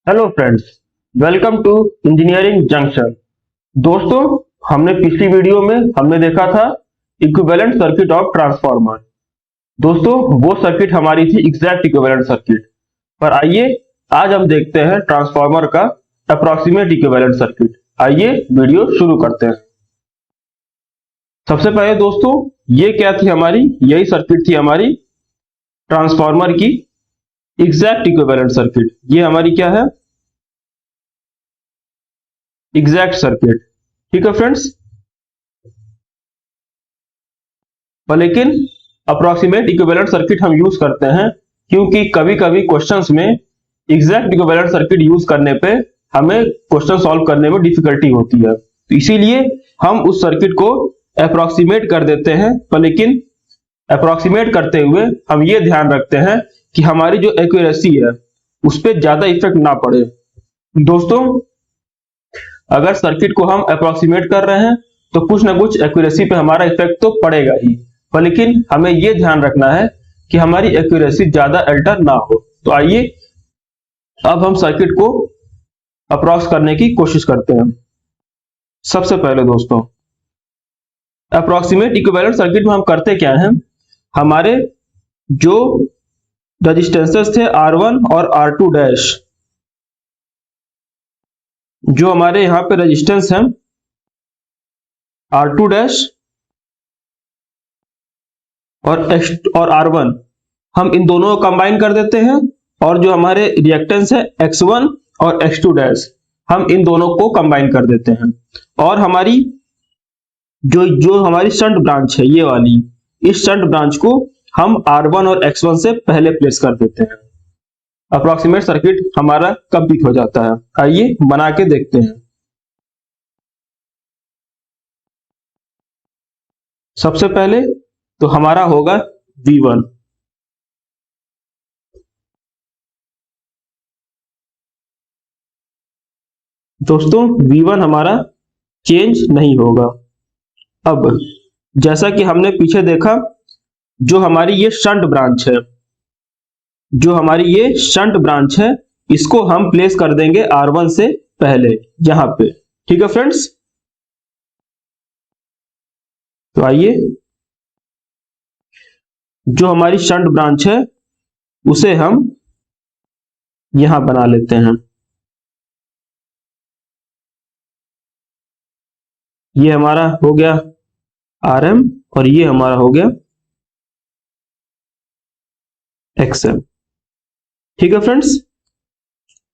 Hello friends, welcome to engineering junction. दोस्तों, हमने पिछली वीडियो में हमने देखा था इक्विवेलेंट सर्किट ऑफ ट्रांसफार्मर। दोस्तों, वो सर्किट हमारी थी एग्जैक्ट इक्विवेलेंट सर्किट। पर आइए आज हम देखते हैं ट्रांसफार्मर का अप्रॉक्सीमेट इक्विवेलेंट सर्किट। आइए वीडियो शुरू करते हैं। सबसे पहले दोस्तों, ये क्या थी हमारी, यही सर्किट थी हमारी ट्रांसफार्मर की एग्जैक्ट इक्विवेलेंट सर्किट। ये हमारी क्या है, एग्जैक्ट सर्किट। ठीक है फ्रेंड्स, पर लेकिन अप्रॉक्सीमेट इक्विवेलेंट सर्किट हम यूज करते हैं क्योंकि कभी कभी क्वेश्चंस में एग्जैक्ट इक्विवेलेंट सर्किट यूज करने पे हमें क्वेश्चन सॉल्व करने में डिफिकल्टी होती है, तो इसीलिए हम उस सर्किट को अप्रॉक्सीमेट कर देते हैं। पर लेकिन अप्रॉक्सीमेट करते हुए हम ये ध्यान रखते हैं कि हमारी जो एक्यूरेसी है उस पर ज्यादा इफेक्ट ना पड़े। दोस्तों, अगर सर्किट को हम अप्रॉक्सीमेट कर रहे हैं तो कुछ ना कुछ एक्यूरेसी पे हमारा इफेक्ट तो पड़ेगा ही, पर लेकिन हमें यह ध्यान रखना है कि हमारी एक्यूरेसी ज्यादा अल्टर ना हो। तो आइए अब हम सर्किट को अप्रॉक्स करने की कोशिश करते हैं। सबसे पहले दोस्तों, अप्रॉक्सीमेट इक्विवेलेंट सर्किट में हम करते क्या हैं, हमारे जो रजिस्टेंसेस थे R1 और R2 डैश, जो हमारे यहां पे रेजिस्टेंस है R2 डैश और R1, हम इन दोनों को कंबाइन कर देते हैं। और जो हमारे रिएक्टेंस है X1 और X2 डैश, हम इन दोनों को कंबाइन कर देते हैं। और हमारी जो हमारी शंट ब्रांच है ये वाली, इस शंट ब्रांच को हम R1 और X1 से पहले प्लेस कर देते हैं। अप्रॉक्सीमेट सर्किट हमारा कंप्लीट हो जाता है। आइए बना के देखते हैं। सबसे पहले तो हमारा होगा V1। दोस्तों, V1 हमारा चेंज नहीं होगा। अब जैसा कि हमने पीछे देखा, जो हमारी ये शंट ब्रांच है, जो हमारी ये शंट ब्रांच है, इसको हम प्लेस कर देंगे R1 से पहले यहां पे। ठीक है फ्रेंड्स, तो आइए जो हमारी शंट ब्रांच है उसे हम यहां बना लेते हैं। ये हमारा हो गया RM और ये हमारा हो गया XM। ठीक है फ्रेंड्स,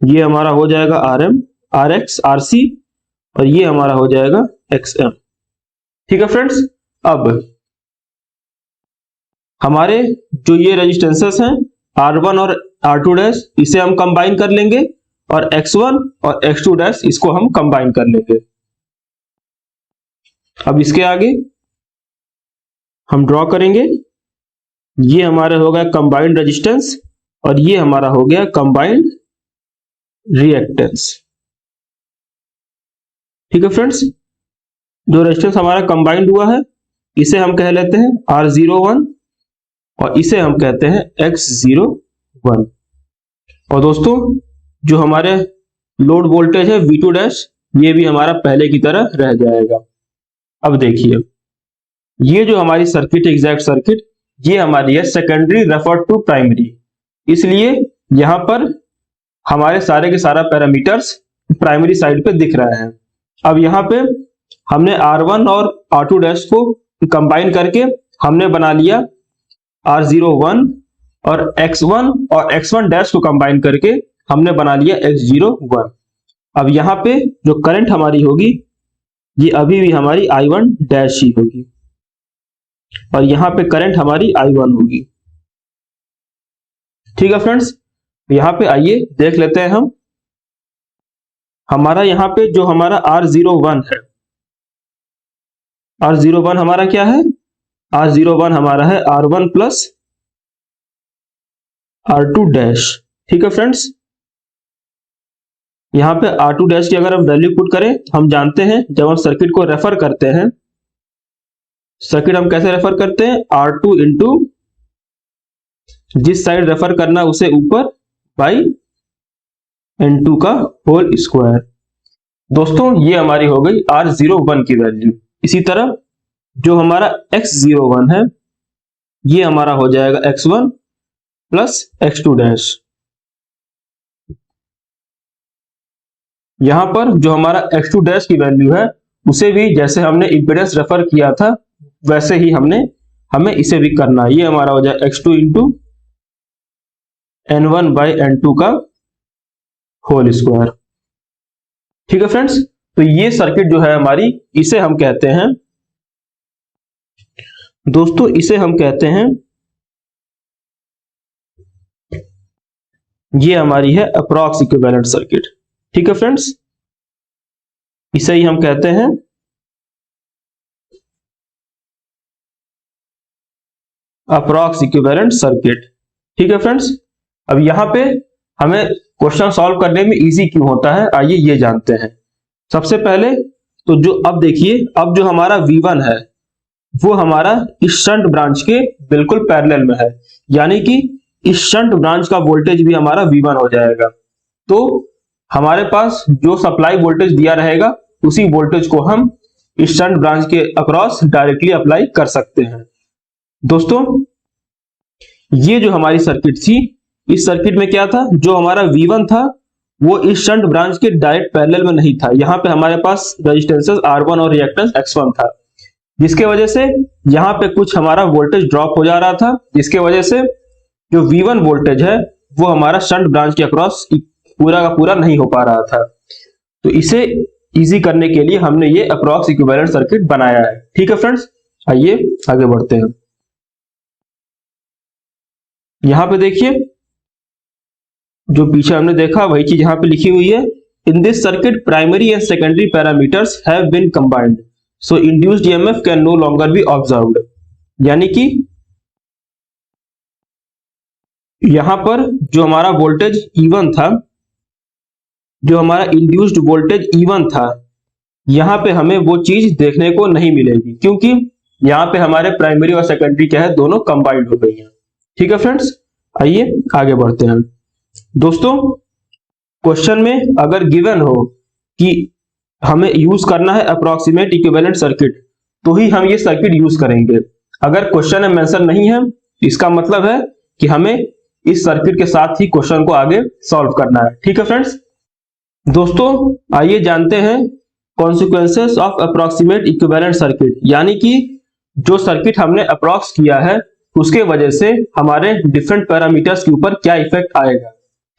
ये हमारा हो जाएगा RM, RX, RC और ये हमारा हो जाएगा XM। ठीक है फ्रेंड्स, अब हमारे जो ये रेजिस्टेंसेस हैं R1 और R2 डैश, इसे हम कंबाइन कर लेंगे और X1 और X2 डैश इसको हम कंबाइन कर लेंगे। अब इसके आगे हम ड्रॉ करेंगे। ये हमारा हो गया कंबाइंड रेजिस्टेंस और ये हमारा हो गया कंबाइंड रिएक्टेंस। ठीक है फ्रेंड्स, जो रेजिस्टेंस हमारा कंबाइंड हुआ है इसे हम कह लेते हैं R01 और इसे हम कहते हैं X01। और दोस्तों, जो हमारे लोड वोल्टेज है V2 डैश, ये भी हमारा पहले की तरह रह जाएगा। अब देखिए, ये जो हमारी सर्किट एग्जैक्ट सर्किट, ये हमारी है सेकेंडरी रेफर टू प्राइमरी, इसलिए यहां पर हमारे सारे के सारा पैरामीटर्स प्राइमरी साइड पे दिख रहे हैं। अब यहां पे हमने R1 और R2 डैश को कंबाइन करके हमने बना लिया R01 और X1 और X1 डैश को कंबाइन करके हमने बना लिया X01। अब यहां पे जो करंट हमारी होगी ये अभी भी हमारी I1 डैश ही होगी और यहां पे करंट हमारी I1 होगी। ठीक है फ्रेंड्स, यहां पे आइए देख लेते हैं हम। हमारा यहां पे जो हमारा R01 है, R01 हमारा क्या है, R01 हमारा है R1 प्लस R2 डैश। ठीक है फ्रेंड्स, यहां पे R2 डैश की अगर हम वैल्यू पुट करें तो हम जानते हैं जब हम सर्किट को रेफर करते हैं, सर्किट हम कैसे रेफर करते हैं, R2 इंटू जिस साइड रेफर करना उसे ऊपर बाई N2 का होल स्क्वायर। दोस्तों ये हमारी हो गई R01 की वैल्यू। इसी तरह जो हमारा X01 है ये हमारा हो जाएगा X1 प्लस X2 डैश। यहां पर जो हमारा X2 डैश की वैल्यू है उसे भी जैसे हमने इंपेडेंस रेफर किया था वैसे ही हमें इसे भी करना है। ये हमारा हो जाए X2 into N1 by N2 का होल स्क्वायर। ठीक है फ्रेंड्स, तो ये सर्किट जो है हमारी, इसे हम कहते हैं दोस्तों, इसे हम कहते हैं, ये हमारी है अप्रॉक्स इक्विवेलेंट सर्किट। ठीक है फ्रेंड्स, इसे ही हम कहते हैं अप्रॉक्स इक्विवेलेंट सर्किट। ठीक है फ्रेंड्स, अब यहां पे हमें क्वेश्चन सॉल्व करने में इजी क्यों होता है, आइए ये जानते हैं। सबसे पहले तो जो अब देखिए, अब जो हमारा V1 है वो हमारा इस शंट ब्रांच के बिल्कुल पैरेलल में है, यानी कि इस शंट ब्रांच का वोल्टेज भी हमारा V1 हो जाएगा। तो हमारे पास जो सप्लाई वोल्टेज दिया रहेगा उसी वोल्टेज को हम इस शंट ब्रांच के अक्रॉस डायरेक्टली अप्लाई कर सकते हैं। दोस्तों ये जो हमारी सर्किट थी, इस सर्किट में क्या था, जो हमारा V1 था वो इस शंट ब्रांच के डायरेक्ट पैरेलल में नहीं था। यहाँ पे हमारे पास रेजिस्टेंसेस R1 और रिएक्टेंस X1 था, जिसके वजह से यहाँ पे कुछ हमारा वोल्टेज ड्रॉप हो जा रहा था, जिसके वजह से जो V1 वोल्टेज है वो हमारा शंट ब्रांच के अक्रॉस पूरा का पूरा नहीं हो पा रहा था। तो इसे इजी करने के लिए हमने ये अप्रॉक्स इक्विवेलेंट सर्किट बनाया है। ठीक है फ्रेंड्स, आइए आगे बढ़ते हैं। यहां पे देखिए, जो पीछे हमने देखा वही चीज यहां पे लिखी हुई है। In this circuit primary and secondary parameters have been combined, so induced EMF can no longer be observed. यानी कि यहां पर जो हमारा वोल्टेज E1 था, जो हमारा इंड्यूस्ड वोल्टेज E1 था, यहां पे हमें वो चीज देखने को नहीं मिलेगी, क्योंकि यहां पे हमारे प्राइमरी और सेकेंडरी क्या है, दोनों कंबाइंड हो गई हैं। ठीक है फ्रेंड्स, आइए आगे बढ़ते हैं। दोस्तों क्वेश्चन में अगर गिवन हो कि हमें यूज करना है अप्रॉक्सीमेट इक्विवेलेंट सर्किट, तो ही हम ये सर्किट यूज करेंगे। अगर क्वेश्चन में मेंशन नहीं है, इसका मतलब है कि हमें इस सर्किट के साथ ही क्वेश्चन को आगे सॉल्व करना है। ठीक है फ्रेंड्स, दोस्तों आइए जानते हैं consequences of approximate equivalent circuit, यानी कि जो सर्किट हमने अप्रॉक्स किया है उसके वजह से हमारे डिफरेंट पैरामीटर्स के ऊपर क्या इफेक्ट आएगा।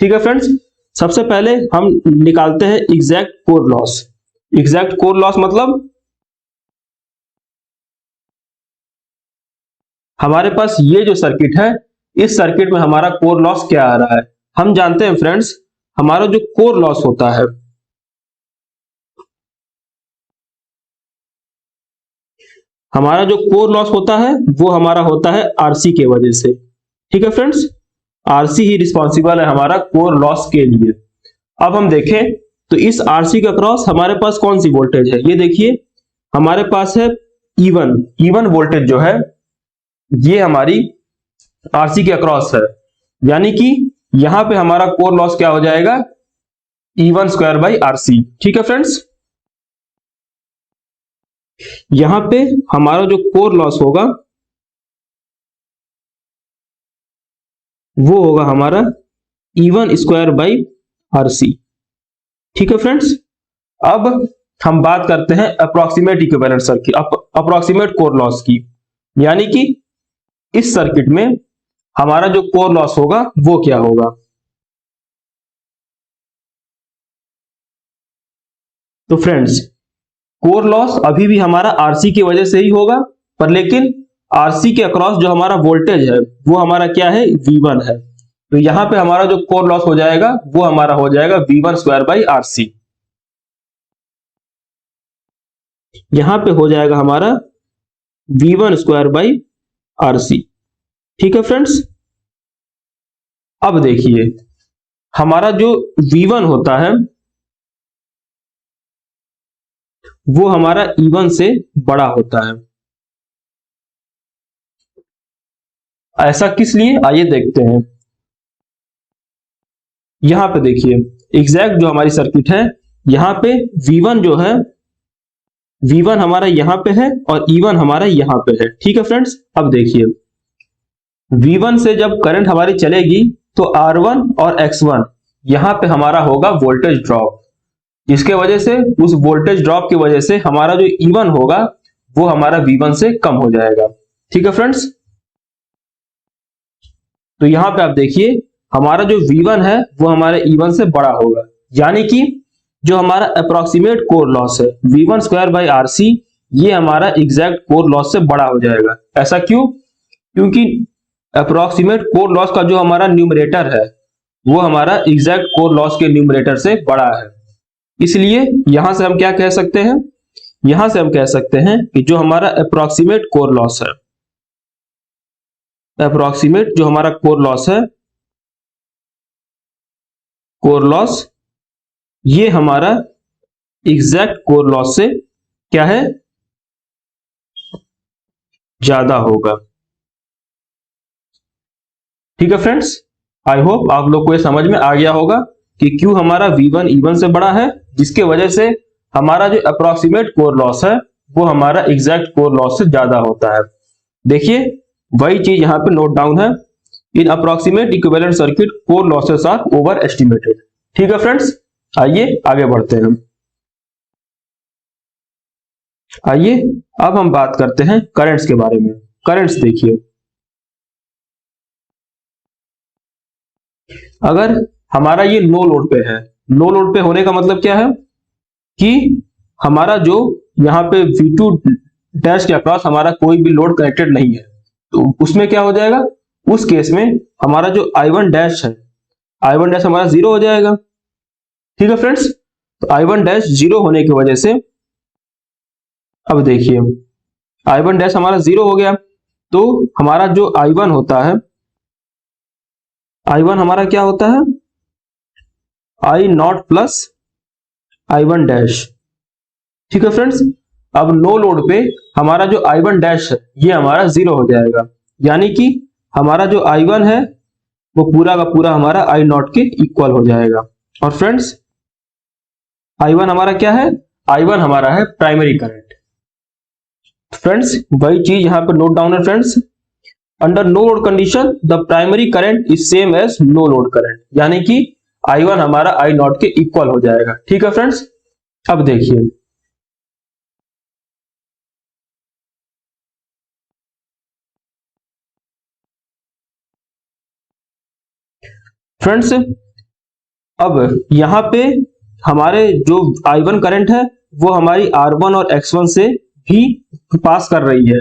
ठीक है फ्रेंड्स, सबसे पहले हम निकालते हैं exact core loss. Exact core loss मतलब हमारे पास ये जो सर्किट है, इस सर्किट में हमारा कोर लॉस क्या आ रहा है। हम जानते हैं फ्रेंड्स, हमारा जो कोर लॉस होता है, हमारा जो कोर लॉस होता है वो हमारा होता है आरसी के वजह से। ठीक है फ्रेंड्स, आरसी ही रिस्पॉन्सिबल है हमारा कोर लॉस के लिए। अब हम देखें तो इस आरसी के अक्रॉस हमारे पास कौन सी वोल्टेज है, ये देखिए हमारे पास है E1 वोल्टेज जो है ये हमारी आरसी के अक्रॉस है, यानी कि यहां पे हमारा कोर लॉस क्या हो जाएगा, E1 स्क्वायर बाई आरसी। ठीक है फ्रेंड्स, यहां पे हमारा जो कोर लॉस होगा वो होगा हमारा E1 स्क्वायर बाई आरसी। ठीक है फ्रेंड्स, अब हम बात करते हैं approximate equivalent circuit, approximate core loss की, यानी कि इस सर्किट में हमारा जो कोर लॉस होगा वो क्या होगा। तो फ्रेंड्स कोर लॉस अभी भी हमारा आरसी की वजह से ही होगा, पर लेकिन आरसी के अक्रॉस जो हमारा वोल्टेज है वो हमारा क्या है, V1 है। तो यहां पे हमारा जो कोर लॉस हो जाएगा वो हमारा हो जाएगा V1 स्क्वायर बाई आरसी। यहां पे हो जाएगा हमारा V1 स्क्वायर बाई आरसी। ठीक है फ्रेंड्स, अब देखिए हमारा जो V1 होता है वो हमारा E1 से बड़ा होता है। ऐसा किस लिए, आइए देखते हैं। यहां पे देखिए एग्जैक्ट जो हमारी सर्किट है, यहाँ पे V1 जो है, V1 हमारा यहाँ पे है और E1 हमारा यहाँ पे है। ठीक है फ्रेंड्स, अब देखिए V1 से जब करंट हमारी चलेगी तो R1 और X1 यहाँ पे हमारा होगा वोल्टेज ड्रॉप, जिसके वजह से उस वोल्टेज ड्रॉप की वजह से हमारा जो E1 होगा वो हमारा V1 से कम हो जाएगा। ठीक है फ्रेंड्स, तो यहां पे आप देखिए हमारा जो V1 है वो हमारे E1 से बड़ा होगा, यानी कि जो हमारा अप्रोक्सीमेट कोर लॉस है V1 स्क्वायर बाई RC, ये हमारा एग्जैक्ट कोर लॉस से बड़ा हो जाएगा। ऐसा क्यों? क्योंकि अप्रोक्सीमेट कोर लॉस का जो हमारा न्यूमरेटर है वो हमारा एग्जैक्ट कोर लॉस के न्यूमरेटर से बड़ा है। इसलिए यहां से हम क्या कह सकते हैं, यहां से हम कह सकते हैं कि जो हमारा अप्रोक्सीमेट कोर लॉस है, अप्रोक्सीमेट जो हमारा कोर लॉस है, कोर लॉस ये हमारा एग्जैक्ट कोर लॉस से क्या है, ज्यादा होगा। ठीक है फ्रेंड्स, आई होप आप लोग को ये समझ में आ गया होगा कि क्यों हमारा V1 E1 से बड़ा है, जिसके वजह से हमारा जो अप्रोक्सीमेट कोर लॉस है वो हमारा एग्जैक्ट कोर लॉस से ज्यादा होता है। देखिए वही चीज यहां पे नोट डाउन है, in approximate equivalent circuit core losses are overestimated. ठीक है फ्रेंड्स, आइए आगे बढ़ते हैं। आइए अब हम बात करते हैं करंट्स के बारे में। करंट्स देखिए, अगर हमारा ये नो लोड पे है, नो लोड पे होने का मतलब क्या है कि हमारा जो यहाँ पे V2 डैश के अक्रॉस हमारा कोई भी लोड कनेक्टेड नहीं है, तो उसमें क्या हो जाएगा, उस केस में हमारा जो I1 डैश है, I1 डैश हमारा 0 हो जाएगा। ठीक है फ्रेंड्स, तो I1 डैश 0 होने की वजह से अब देखिए I1 डैश हमारा 0 हो गया, तो हमारा जो I1 होता है, I1 हमारा क्या होता है, I not plus I1 dash. ठीक है फ्रेंड्स, अब नो लोड पे हमारा जो I1 डैश है ये हमारा 0 हो जाएगा, यानी कि हमारा जो I1 है वो पूरा का पूरा हमारा I नॉट के इक्वल हो जाएगा। और फ्रेंड्स I1 हमारा क्या है, I1 हमारा है प्राइमरी करंट। फ्रेंड्स वही चीज यहां पर नोट डाउन है friends, under no load condition the primary current is same as no load current, यानी कि I1 हमारा I नॉट के इक्वल हो जाएगा। ठीक है फ्रेंड्स, अब देखिए फ्रेंड्स, अब यहां पे हमारे जो I1 करंट है वो हमारी R1 और X1 से भी पास कर रही है,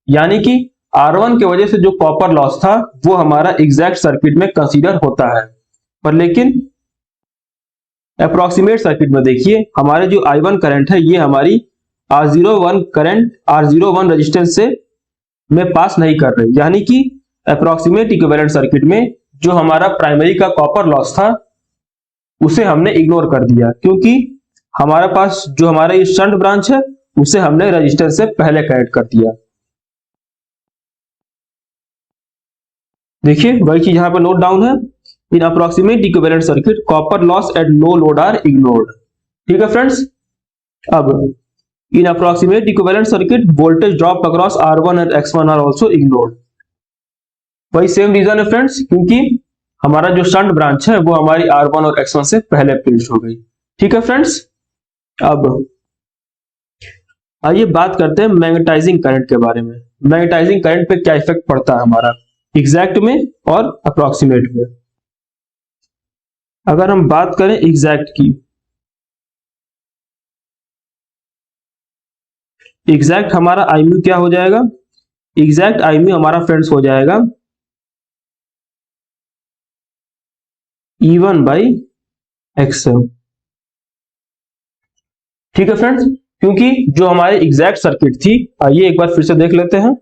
यानी कि R1 की वजह से जो कॉपर लॉस था वो हमारा एग्जैक्ट सर्किट में कंसीडर होता है। पर लेकिन अप्रोक्सीमेट सर्किट में देखिए हमारे जो I1 करंट है ये हमारी R01 करंट, R01 रेजिस्टेंस से में पास नहीं कर रही, यानी कि अप्रोक्सीमेट इक्विवेलेंट सर्किट में जो हमारा प्राइमरी का कॉपर लॉस था उसे हमने इग्नोर कर दिया, क्योंकि हमारे पास जो हमारा ये शंट ब्रांच है उसे हमने रेजिस्टेंस से पहले कनेक्ट कर दिया। देखिए वही चीज यहां पर नोट डाउन है, in approximate equivalent circuit copper loss at no load are ignored. ठीक है फ्रेंड्स, अब in approximate equivalent circuit voltage drop across R1 and X1 are also ignored. वही सेम रीजन है फ्रेंड्स, क्योंकि हमारा जो शंट ब्रांच है वो हमारी R1 और X1 से पहले फिनिश हो गई। ठीक है फ्रेंड्स, अब आइए बात करते हैं मैग्नेटाइजिंग करंट के बारे में। मैग्नेटाइजिंग करंट पे क्या इफेक्ट पड़ता है हमारा एग्जैक्ट में और अप्रोक्सीमेट में। अगर हम बात करें एग्जैक्ट की, एग्जैक्ट हमारा IMU क्या हो जाएगा, एग्जैक्ट IMU हमारा फ्रेंड्स हो जाएगा E1 बाई XM। ठीक है फ्रेंड्स, क्योंकि जो हमारी एग्जैक्ट सर्किट थी, आइए एक बार फिर से देख लेते हैं।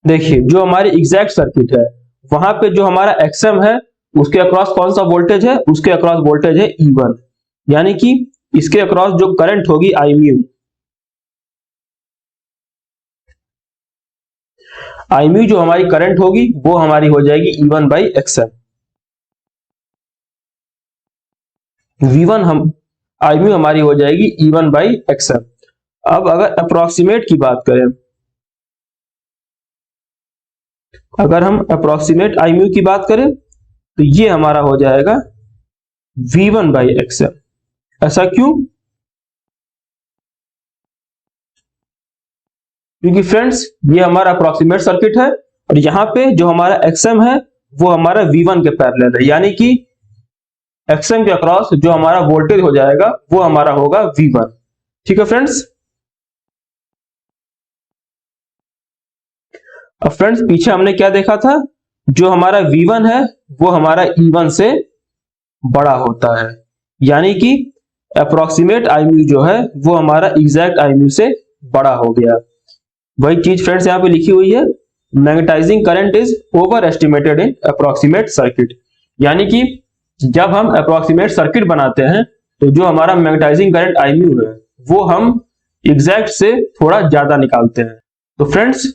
देखिए जो हमारी एग्जैक्ट सर्किट है वहां पे जो हमारा XM है उसके अक्रॉस कौन सा वोल्टेज है, उसके अक्रॉस वोल्टेज है E1, यानी कि इसके अक्रॉस जो करंट होगी IMU जो हमारी करंट होगी वो हमारी हो जाएगी E1 बाई XM। V1 हम IMU हमारी हो जाएगी E1 बाई XM। अब अगर अप्रोक्सीमेट की बात करें, अगर हम अप्रोक्सीमेट IMU की बात करें तो ये हमारा हो जाएगा V1 बाई XM। ऐसा क्यों? क्योंकि फ्रेंड्स ये हमारा अप्रोक्सीमेट सर्किट है और यहाँ पे जो हमारा XM है वो हमारा V1 के पैरेलल है, यानी कि XM के अक्रॉस जो हमारा वोल्टेज हो जाएगा वो हमारा होगा V1। ठीक है फ्रेंड्स। अब फ्रेंड्स पीछे हमने क्या देखा था, जो हमारा V1 है वो हमारा E1 से बड़ा होता है, यानी कि अप्रोक्सीमेट IMU जो है वो हमारा एग्जैक्ट IMU से बड़ा हो गया। वही चीज फ्रेंड्स यहाँ पे लिखी हुई है, magnetising current is overestimated in approximate circuit, यानी कि जब हम अप्रोक्सीमेट सर्किट बनाते हैं तो जो हमारा मैग्नेटाइजिंग करंट IMU है वो हम एग्जैक्ट से थोड़ा ज्यादा निकालते हैं। तो फ्रेंड्स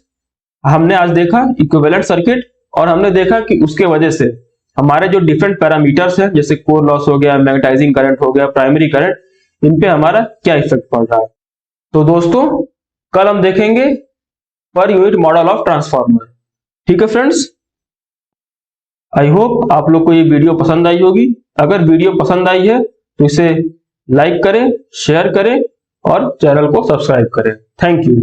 हमने आज देखा इक्विवेलेंट सर्किट और हमने देखा कि उसके वजह से हमारे जो डिफरेंट पैरामीटर्स हैं जैसे कोर लॉस हो गया, मैग्नेटाइजिंग करंट हो गया, प्राइमरी करंट, इन पे हमारा क्या इफेक्ट पड़ रहा है। तो दोस्तों कल हम देखेंगे per unit model of transformer. ठीक है फ्रेंड्स, आई होप आप लोग को ये वीडियो पसंद आई होगी। अगर वीडियो पसंद आई है तो इसे लाइक करें, शेयर करें और चैनल को सब्सक्राइब करें। Thank you.